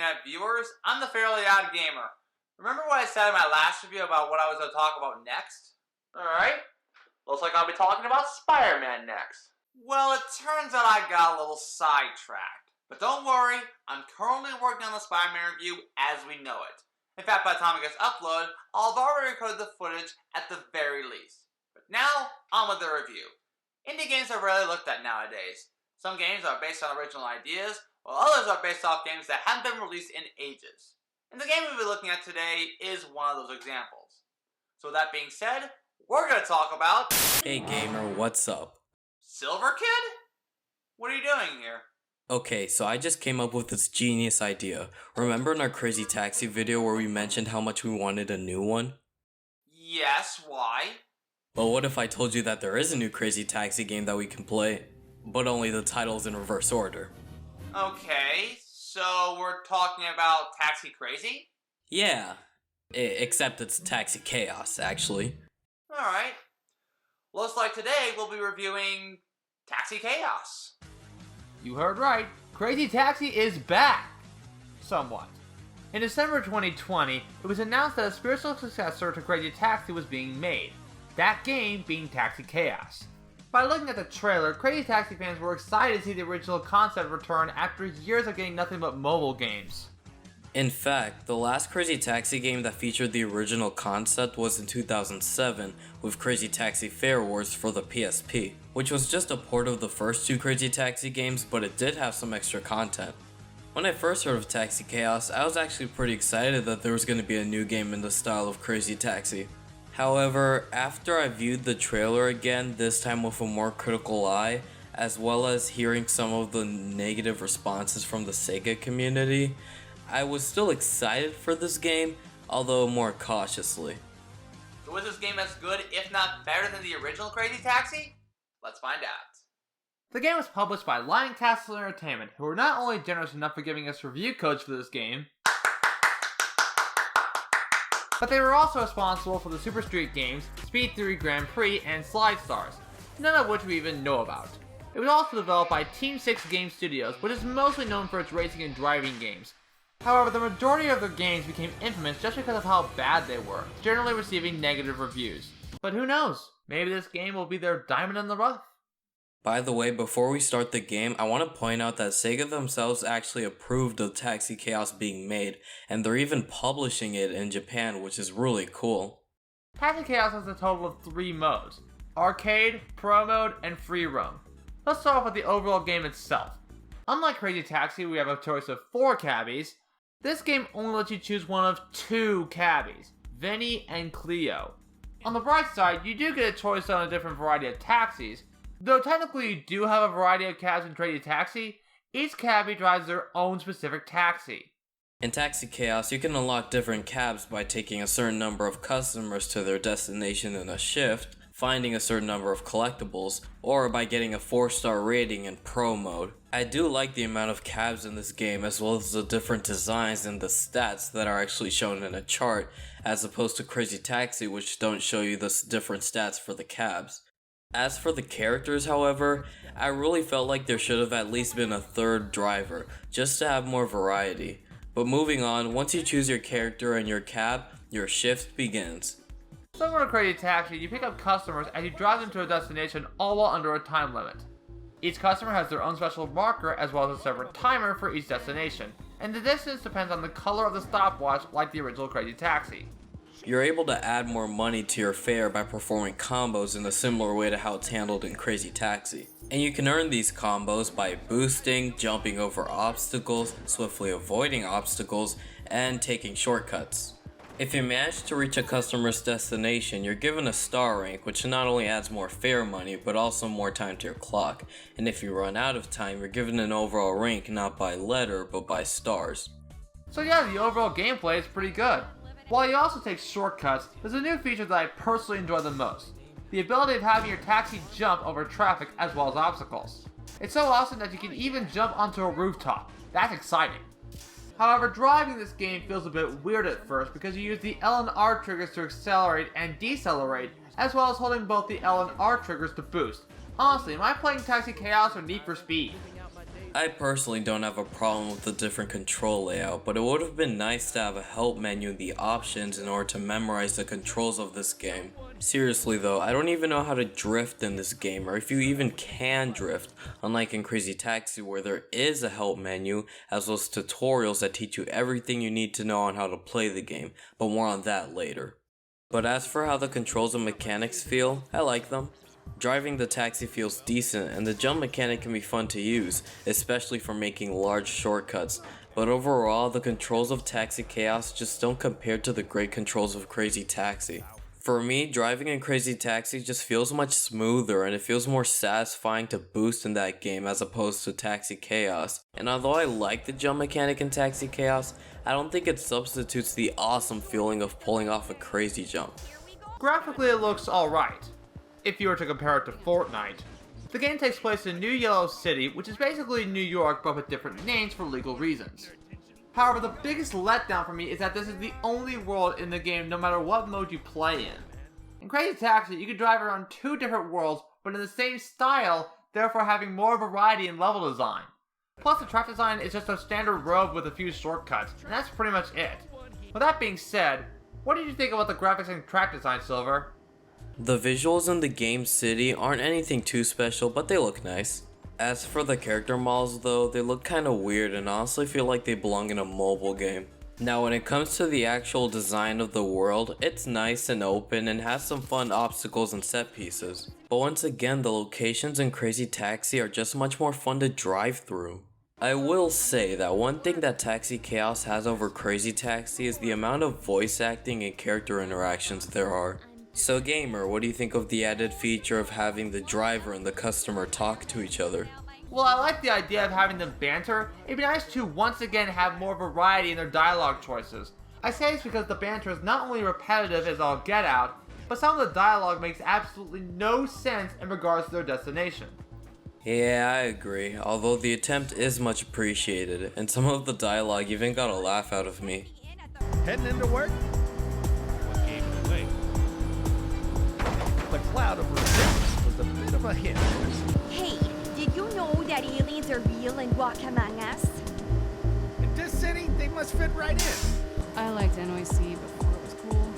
internet viewers, I'm the fairly odd gamer. Remember what I said in my last review about what I was going to talk about next? Alright, looks like I'll be talking about Spider-Man next. Well, it turns out I got a little sidetracked. But don't worry, I'm currently working on the Spider-Man review as we know it. In fact, by the time it gets uploaded, I'll have already recorded the footage at the very least. But now, on with the review. Indie games are rarely looked at nowadays. Some games are based on original ideas, while others are based off games that haven't been released in ages. And the game we'll be looking at today is one of those examples. So with that being said, we're going to talk about... Hey gamer, what's up? Silver Kid? What are you doing here? Okay, so I just came up with this genius idea. Remember in our Crazy Taxi video where we mentioned how much we wanted a new one? Yes, why? Well, what if I told you that there is a new Crazy Taxi game that we can play, but only the title's in reverse order? Okay, so we're talking about Taxi Crazy? Yeah, except it's Taxi Chaos, actually. Alright. Looks like today we'll be reviewing Taxi Chaos. You heard right, Crazy Taxi is back! Somewhat. In December 2020, it was announced that a spiritual successor to Crazy Taxi was being made, that game being Taxi Chaos. By looking at the trailer, Crazy Taxi fans were excited to see the original concept return after years of getting nothing but mobile games. In fact, the last Crazy Taxi game that featured the original concept was in 2007 with Crazy Taxi Fare Wars for the PSP, which was just a port of the first two Crazy Taxi games, but it did have some extra content. When I first heard of Taxi Chaos, I was actually pretty excited that there was going to be a new game in the style of Crazy Taxi. However, after I viewed the trailer again, this time with a more critical eye, as well as hearing some of the negative responses from the SEGA community, I was still excited for this game, although more cautiously. So was this game as good, if not better than the original Crazy Taxi? Let's find out. The game was published by Lion Castle Entertainment, who were not only generous enough for giving us review codes for this game, but they were also responsible for the Super Street games, Speed 3 Grand Prix, and Slide Stars, none of which we even know about. It was also developed by Team 6 Game Studios, which is mostly known for its racing and driving games. However, the majority of their games became infamous just because of how bad they were, generally receiving negative reviews. But who knows? Maybe this game will be their diamond in the rough. By the way, before we start the game, I want to point out that SEGA themselves actually approved of Taxi Chaos being made, and they're even publishing it in Japan, which is really cool. Taxi Chaos has a total of 3 modes: Arcade, Pro Mode, and Free Roam. Let's start off with the overall game itself. Unlike Crazy Taxi, we have a choice of 4 cabbies. This game only lets you choose one of 2 cabbies, Vinny and Cleo. On the bright side, you do get a choice on a different variety of taxis. Though technically you do have a variety of cabs in Crazy Taxi, each cabbie drives their own specific taxi. In Taxi Chaos, you can unlock different cabs by taking a certain number of customers to their destination in a shift, finding a certain number of collectibles, or by getting a 4-star rating in Pro Mode. I do like the amount of cabs in this game, as well as the different designs and the stats that are actually shown in a chart, as opposed to Crazy Taxi, which don't show you the different stats for the cabs. As for the characters, however, I really felt like there should have at least been a 3rd driver, just to have more variety. But moving on, once you choose your character and your cab, your shift begins. Similar to Crazy Taxi, you pick up customers as you drive them to a destination, all while under a time limit. Each customer has their own special marker as well as a separate timer for each destination, and the distance depends on the color of the stopwatch like the original Crazy Taxi. You're able to add more money to your fare by performing combos in a similar way to how it's handled in Crazy Taxi. And you can earn these combos by boosting, jumping over obstacles, swiftly avoiding obstacles, and taking shortcuts. If you manage to reach a customer's destination, you're given a star rank, which not only adds more fare money, but also more time to your clock. And if you run out of time, you're given an overall rank not by letter, but by stars. So yeah, the overall gameplay is pretty good. While you also take shortcuts, there's a new feature that I personally enjoy the most: the ability of having your taxi jump over traffic as well as obstacles. It's so awesome that you can even jump onto a rooftop. That's exciting. However, driving this game feels a bit weird at first because you use the L and R triggers to accelerate and decelerate, as well as holding both the L and R triggers to boost. Honestly, am I playing Taxi Chaos or Need for Speed? I personally don't have a problem with the different control layout, but it would have been nice to have a help menu in the options in order to memorize the controls of this game. Seriously though, I don't even know how to drift in this game, or if you even can drift, unlike in Crazy Taxi where there is a help menu, as well as tutorials that teach you everything you need to know on how to play the game, but more on that later. But as for how the controls and mechanics feel, I like them. Driving the taxi feels decent, and the jump mechanic can be fun to use, especially for making large shortcuts, but overall the controls of Taxi Chaos just don't compare to the great controls of Crazy Taxi. For me, driving in Crazy Taxi just feels much smoother, and it feels more satisfying to boost in that game as opposed to Taxi Chaos. And although I like the jump mechanic in Taxi Chaos, I don't think it substitutes the awesome feeling of pulling off a crazy jump. Graphically, it looks alright, if you were to compare it to Fortnite. The game takes place in New Yellow City, which is basically New York but with different names for legal reasons. However, the biggest letdown for me is that this is the only world in the game no matter what mode you play in. In Crazy Taxi, you can drive around 2 different worlds, but in the same style, therefore having more variety in level design. Plus, the track design is just a standard road with a few shortcuts, and that's pretty much it. With that being said, what did you think about the graphics and track design, Silver? The visuals in the game city aren't anything too special, but they look nice. As for the character models though, they look kinda weird and honestly feel like they belong in a mobile game. Now when it comes to the actual design of the world, it's nice and open and has some fun obstacles and set pieces. But once again, the locations in Crazy Taxi are just much more fun to drive through. I will say that one thing that Taxi Chaos has over Crazy Taxi is the amount of voice acting and character interactions there are. So Gamer, what do you think of the added feature of having the driver and the customer talk to each other? Well, I like the idea of having them banter. It'd be nice to once again have more variety in their dialogue choices. I say this because the banter is not only repetitive as all get out, but some of the dialogue makes absolutely no sense in regards to their destination. Yeah, I agree, although the attempt is much appreciated, and some of the dialogue even got a laugh out of me. Heading into work? What gave it away? The cloud of resistance was a bit of a hint. Hey, did you know that aliens are real and walk among us? In this city, they must fit right in. I liked NYC before it was cool.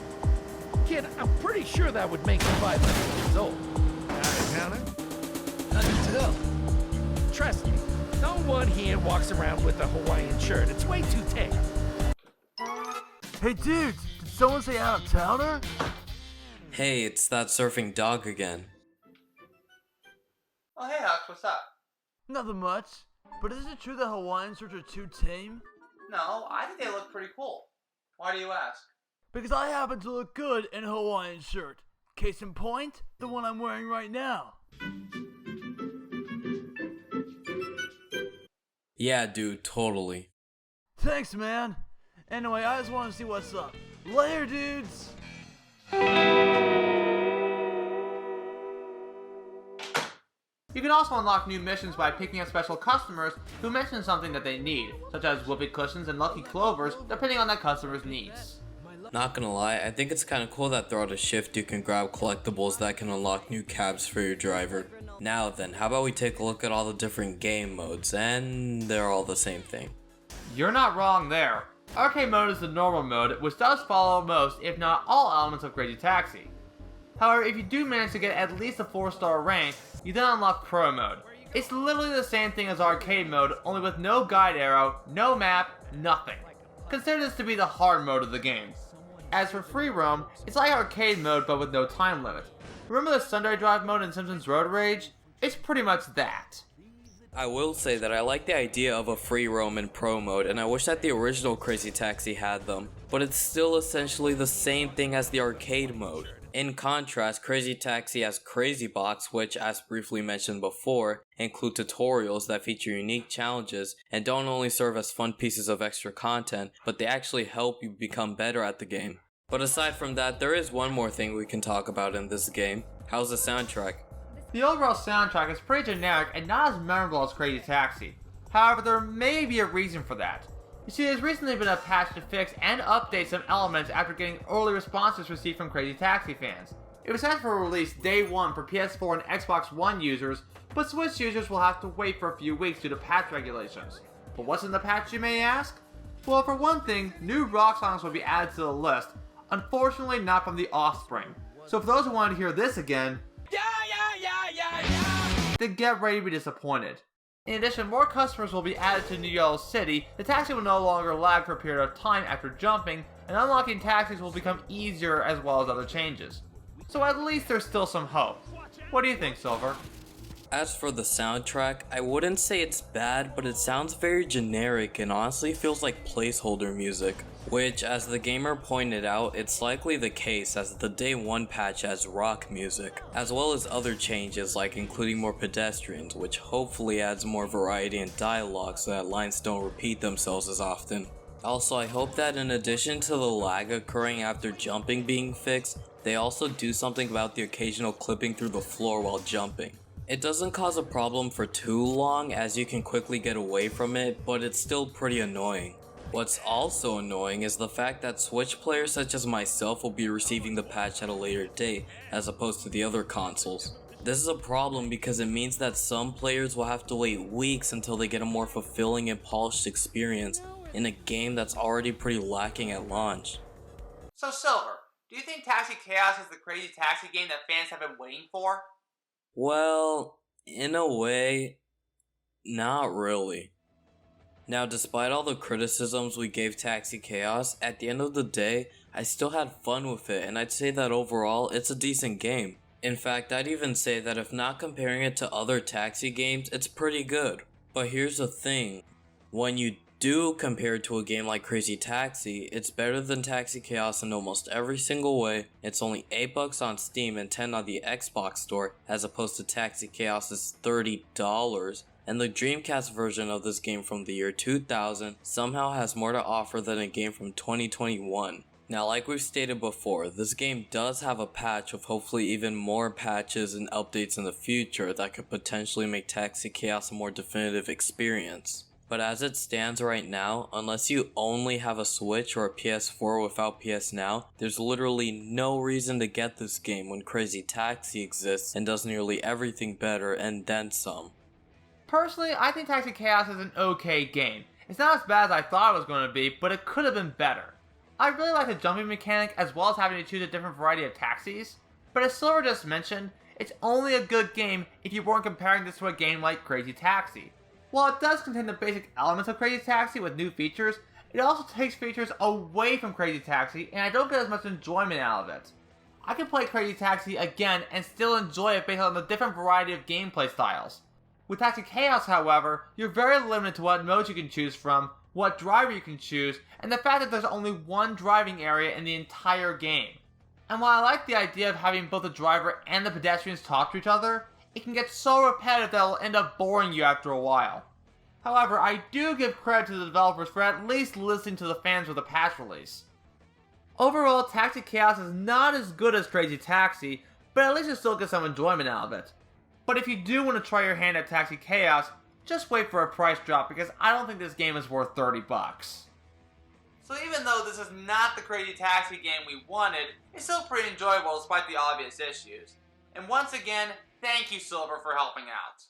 Kid, I'm pretty sure that would make you 500 years old. Out of counter? Until. Trust me, no one here walks around with a Hawaiian shirt. It's way too tame. Hey dudes, did someone say out of towner? Hey, it's that surfing dog again. Oh hey Hux, what's up? Nothing much. But is it true that Hawaiian shirts are too tame? No, I think they look pretty cool. Why do you ask? Because I happen to look good in a Hawaiian shirt. Case in point, the one I'm wearing right now. Yeah, dude, totally. Thanks, man. Anyway, I just want to see what's up. Later, dudes! You can also unlock new missions by picking up special customers who mention something that they need, such as whoopee cushions and lucky clovers, depending on that customer's needs. Not gonna lie, I think it's kinda cool that throughout a shift you can grab collectibles that can unlock new cabs for your driver. Now then, how about we take a look at all the different game modes, and they're all the same thing. You're not wrong there. Arcade mode is the normal mode, which does follow most, if not all, elements of Crazy Taxi. However, if you do manage to get at least a 4-star rank, you then unlock Pro mode. It's literally the same thing as arcade mode, only with no guide arrow, no map, nothing. Consider this to be the hard mode of the game. As for free roam, it's like arcade mode but with no time limit. Remember the Sunday Drive mode in Simpsons Road Rage? It's pretty much that. I will say that I like the idea of a free roam in pro mode, and I wish that the original Crazy Taxi had them, but it's still essentially the same thing as the arcade mode. In contrast, Crazy Taxi has Crazy Box, which, as briefly mentioned before, include tutorials that feature unique challenges and don't only serve as fun pieces of extra content, but they actually help you become better at the game. But aside from that, there is one more thing we can talk about in this game. How's the soundtrack? The overall soundtrack is pretty generic and not as memorable as Crazy Taxi. However, there may be a reason for that. You see, there's recently been a patch to fix and update some elements after getting early responses received from Crazy Taxi fans. It was set for release day 1 for PS4 and Xbox One users, but Switch users will have to wait for a few weeks due to patch regulations. But what's in the patch, you may ask? Well, for one thing, new rock songs will be added to the list, unfortunately not from The Offspring. So for those who want to hear this again, then get ready to be disappointed. In addition, more customers will be added to New Yellow City, the taxi will no longer lag for a period of time after jumping, and unlocking taxis will become easier as well as other changes. So at least there's still some hope. What do you think, Silver? As for the soundtrack, I wouldn't say it's bad, but it sounds very generic and honestly feels like placeholder music. Which, as the gamer pointed out, it's likely the case as the day 1 patch has rock music, as well as other changes like including more pedestrians, which hopefully adds more variety in dialogue so that lines don't repeat themselves as often. Also, I hope that in addition to the lag occurring after jumping being fixed, they also do something about the occasional clipping through the floor while jumping. It doesn't cause a problem for too long as you can quickly get away from it, but it's still pretty annoying. What's also annoying is the fact that Switch players such as myself will be receiving the patch at a later date as opposed to the other consoles. This is a problem because it means that some players will have to wait weeks until they get a more fulfilling and polished experience in a game that's already pretty lacking at launch. So Silver, do you think Taxi Chaos is the crazy taxi game that fans have been waiting for? Well, in a way, not really. Now, despite all the criticisms we gave Taxi Chaos, at the end of the day, I still had fun with it, and I'd say that overall, it's a decent game. In fact, I'd even say that if not comparing it to other taxi games, it's pretty good. But here's the thing, when you do compare it to a game like Crazy Taxi, it's better than Taxi Chaos in almost every single way. It's only $8 on Steam and $10 on the Xbox store, as opposed to Taxi Chaos's $30. And the Dreamcast version of this game from the year 2000 somehow has more to offer than a game from 2021. Now, like we've stated before, this game does have a patch with hopefully even more patches and updates in the future that could potentially make Taxi Chaos a more definitive experience. But as it stands right now, unless you only have a Switch or a PS4 without PS Now, there's literally no reason to get this game when Crazy Taxi exists and does nearly everything better and then some. Personally, I think Taxi Chaos is an okay game. It's not as bad as I thought it was going to be, but it could have been better. I really like the jumping mechanic as well as having to choose a different variety of taxis, but as Silver just mentioned, it's only a good game if you weren't comparing this to a game like Crazy Taxi. While it does contain the basic elements of Crazy Taxi with new features, it also takes features away from Crazy Taxi and I don't get as much enjoyment out of it. I can play Crazy Taxi again and still enjoy it based on the different variety of gameplay styles. With Taxi Chaos, however, you're very limited to what modes you can choose from, what driver you can choose, and the fact that there's only one driving area in the entire game. And while I like the idea of having both the driver and the pedestrians talk to each other, it can get so repetitive that it'll end up boring you after a while. However, I do give credit to the developers for at least listening to the fans with a patch release. Overall, Taxi Chaos is not as good as Crazy Taxi, but at least you still get some enjoyment out of it. But if you do want to try your hand at Taxi Chaos, just wait for a price drop because I don't think this game is worth $30. So even though this is not the Crazy Taxi game we wanted, it's still pretty enjoyable despite the obvious issues. And once again, thank you Silver for helping out.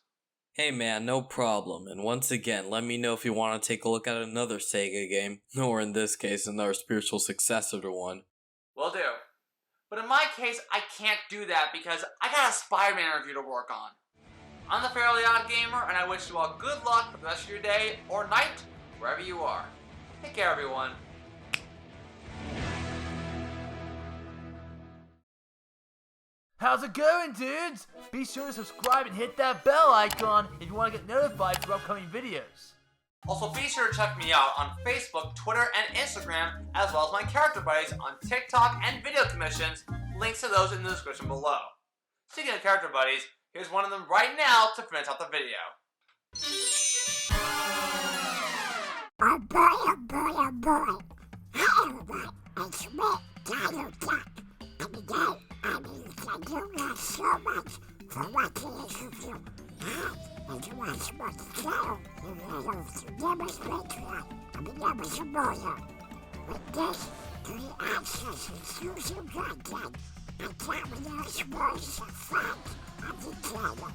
Hey man, no problem, and once again, let me know if you want to take a look at another SEGA game, or in this case, another spiritual successor to one. Will do. But in my case, I can't do that because I got a Spider-Man review to work on. I'm the Fairly Odd Gamer, and I wish you all good luck for the rest of your day or night, wherever you are. Take care, everyone. How's it going, dudes? Be sure to subscribe and hit that bell icon if you want to get notified for upcoming videos. Also, be sure to check me out on Facebook, Twitter, and Instagram, as well as my character buddies on TikTok and video commissions. Links to those in the description below. Speaking of character buddies, here's one of them right now to finish out the video. Oh boy, oh boy, oh boy. Hi everyone, it's me, Tyler Duck. And today, I'm going to thank you guys so much for watching this review. And to watch more detail, you can head over to Gamer's Patreon and become a supporter. With this, you can access exclusive content, and tell me your stories of fun of the channel.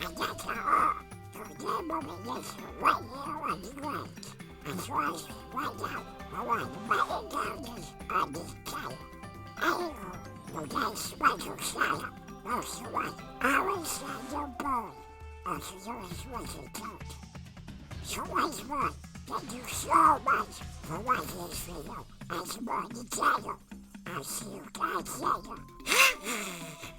And that's all. So then we'll be listening right here on the range. As well as right now, I want to write down this on this channel. Anywho, you guys special shout out. Also one, always send your boy. Also yours was a joke. So once more, thank you so much for watching this video and supporting the channel. I'll see you guys later.